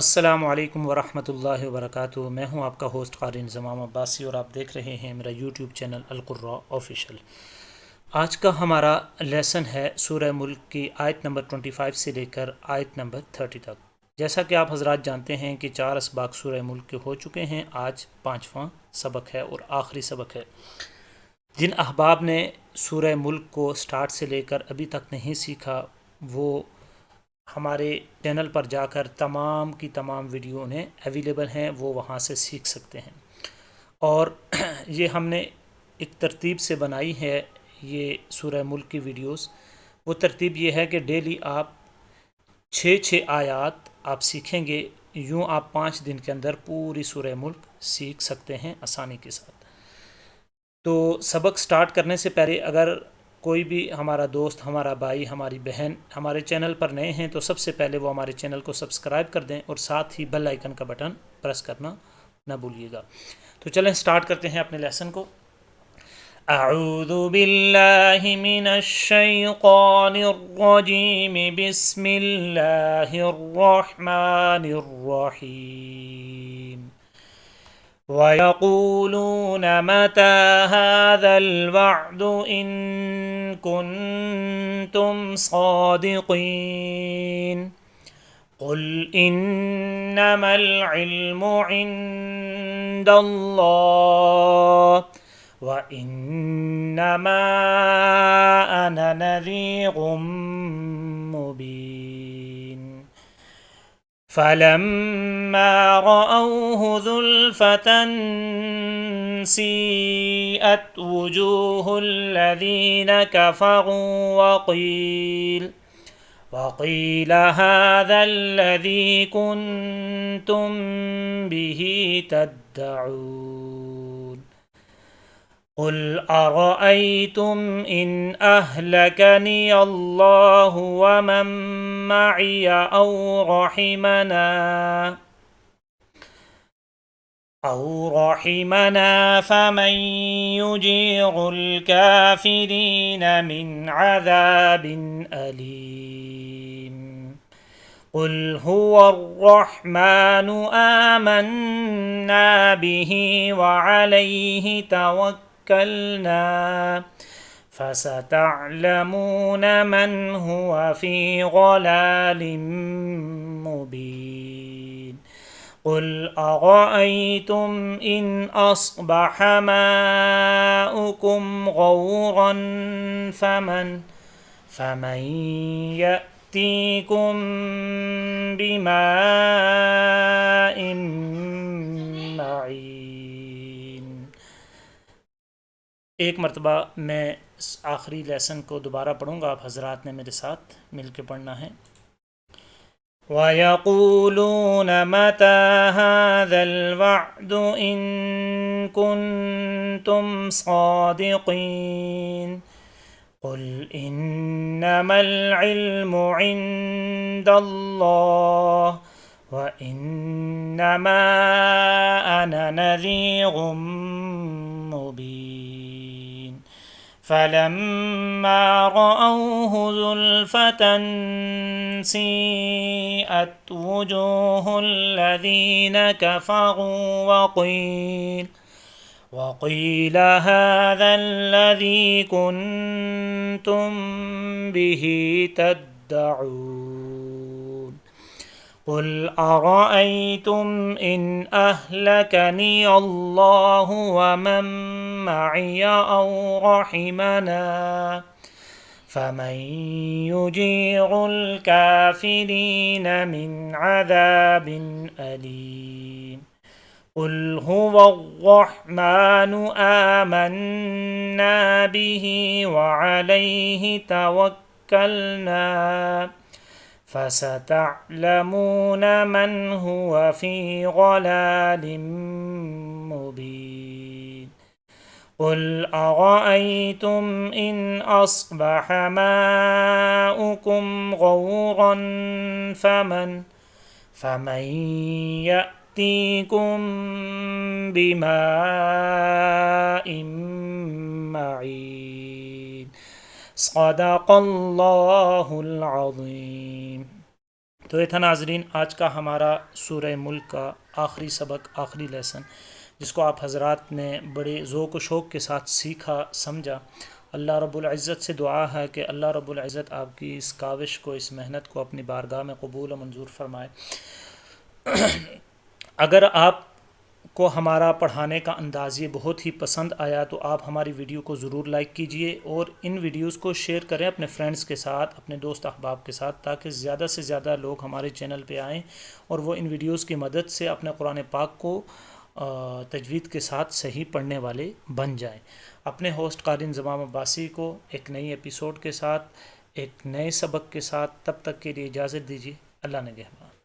السلام علیکم ورحمۃ اللہ وبرکاتہ۔ میں ہوں آپ کا ہوسٹ قاری انضمام عباسی اور آپ دیکھ رہے ہیں میرا یوٹیوب چینل القراء آفیشیل۔ آج کا ہمارا لیسن ہے سورہ ملک کی آیت نمبر 25 سے لے کر آیت نمبر 30 تک۔ جیسا کہ آپ حضرات جانتے ہیں کہ 4 اسباق سورہ ملک کے ہو چکے ہیں، آج 5واں سبق ہے اور آخری سبق ہے۔ جن احباب نے سورہ ملک کو سٹارٹ سے لے کر ابھی تک نہیں سیکھا، وہ ہمارے چینل پر جا کر تمام کی تمام ویڈیو انہیں اویلیبل ہیں، وہ وہاں سے سیکھ سکتے ہیں۔ اور یہ ہم نے ایک ترتیب سے بنائی ہے یہ سورہ ملک کی ویڈیوز۔ وہ ترتیب یہ ہے کہ ڈیلی آپ 6 آیات آپ سیکھیں گے، یوں آپ 5 دن کے اندر پوری سورہ ملک سیکھ سکتے ہیں آسانی کے ساتھ۔ تو سبق سٹارٹ کرنے سے پہلے اگر کوئی بھی ہمارا دوست، ہمارا بھائی، ہماری بہن ہمارے چینل پر نئے ہیں تو سب سے پہلے وہ ہمارے چینل کو سبسکرائب کر دیں اور ساتھ ہی بیل آئیکن کا بٹن پریس کرنا نہ بھولیے گا۔ تو چلیں سٹارٹ کرتے ہیں اپنے لیسن کو۔ اعوذ باللہ من الشیطان الرجیم، بسم اللہ الرحمن الرحیم۔ وَيَقُولُونَ مَتَى هَذَا الْوَعْدُ إِن كُنتُمْ صَادِقِينَ قُلْ إِنَّمَا الْعِلْمُ عِندَ اللَّهِ وَإِنَّمَا أَنَا نَذِيرٌ مُبِينٌ فَلَمَّا رَأَوْهُ زُلْفَةً سِيئَتْ وُجُوهُ الَّذِينَ كَفَرُوا وَقِيلَ هَذَا الَّذِي كُنتُم بِهِ تَدَّعُونَ قُلْ أَرَأَيْتُمْ إِنْ أَهْلَكَنِيَ اللَّهُ وَمَن مَّعِيَ أَوْ رَحِمَنَا فَمَن يُجِيرُ الْكَافِرِينَ مِنْ عَذَابٍ أَلِيمٍ قُلْ هُوَ الرَّحْمَنُ آمَنَّا بِهِ وَعَلَيْهِ توكلنا فستعلمون من هو في ضلال مبين قل أرأيتم إن أصبح ماؤكم غورا فمن يأتيكم بماء معين۔ ایک مرتبہ میں اس آخری لیسن کو دوبارہ پڑھوں گا، آپ حضرات نے میرے ساتھ مل کے پڑھنا ہے۔ وَيَقُولُونَ مَتَى هَذَا الْوَعْدُ إِن كُنتُمْ صَادِقِينَ قُلْ إِنَّمَا الْعِلْمُ عِندَ اللَّهِ وَإِنَّمَا أَنَا نَذِيرٌ مُبِينٌ فَلَمَّا رَأَوْهُ زُلْفَةً سِيئَتْ وُجُوهُ الَّذِينَ كَفَرُوا وَقِيلَ هَذَا الَّذِي كُنتُم بِهِ تَدَّعُونَ قُلْ أَرَأَيْتُمْ إِنْ أَهْلَكَنِيَ اللَّهُ وَمَن مَّعِيَ أَوْ رَحِمَنَا فَمَن يُجِيرُ الْكَافِرِينَ مِنْ عَذَابٍ أَلِيمٍ قُلْ هُوَ الرَّحْمَنُ آمَنَّا بِهِ وَعَلَيْهِ تَوَكَّلْنَا فَسَتَعْلَمُونَ مَنْ هُوَ فِي ضَلَالٍ مُبِينٍ قُلْ أَرَأَيْتُمْ إِنْ أَصْبَحَ مَاؤُكُمْ غَوْرًا فَمَن يَأْتِيكُم بِمَاءٍ معين صدق اللہ العظیم۔ تو یہ تھا ناظرین آج کا ہمارا سورہ ملک کا آخری سبق، آخری لیسن، جس کو آپ حضرات نے بڑے ذوق و شوق کے ساتھ سیکھا، سمجھا۔ اللہ رب العزت سے دعا ہے کہ اللہ رب العزت آپ کی اس کاوش کو، اس محنت کو اپنی بارگاہ میں قبول و منظور فرمائے۔ اگر آپ کو ہمارا پڑھانے کا انداز یہ بہت ہی پسند آیا تو آپ ہماری ویڈیو کو ضرور لائک کیجئے اور ان ویڈیوز کو شیئر کریں اپنے فرینڈز کے ساتھ، اپنے دوست احباب کے ساتھ، تاکہ زیادہ سے زیادہ لوگ ہمارے چینل پہ آئیں اور وہ ان ویڈیوز کی مدد سے اپنے قرآن پاک کو تجوید کے ساتھ صحیح پڑھنے والے بن جائیں۔ اپنے ہوسٹ قاری انضمام عباسی کو ایک نئی ایپیسوڈ کے ساتھ، ایک نئے سبق کے ساتھ، تب تک کے لیے اجازت دیجیے۔ اللہ نگہبان۔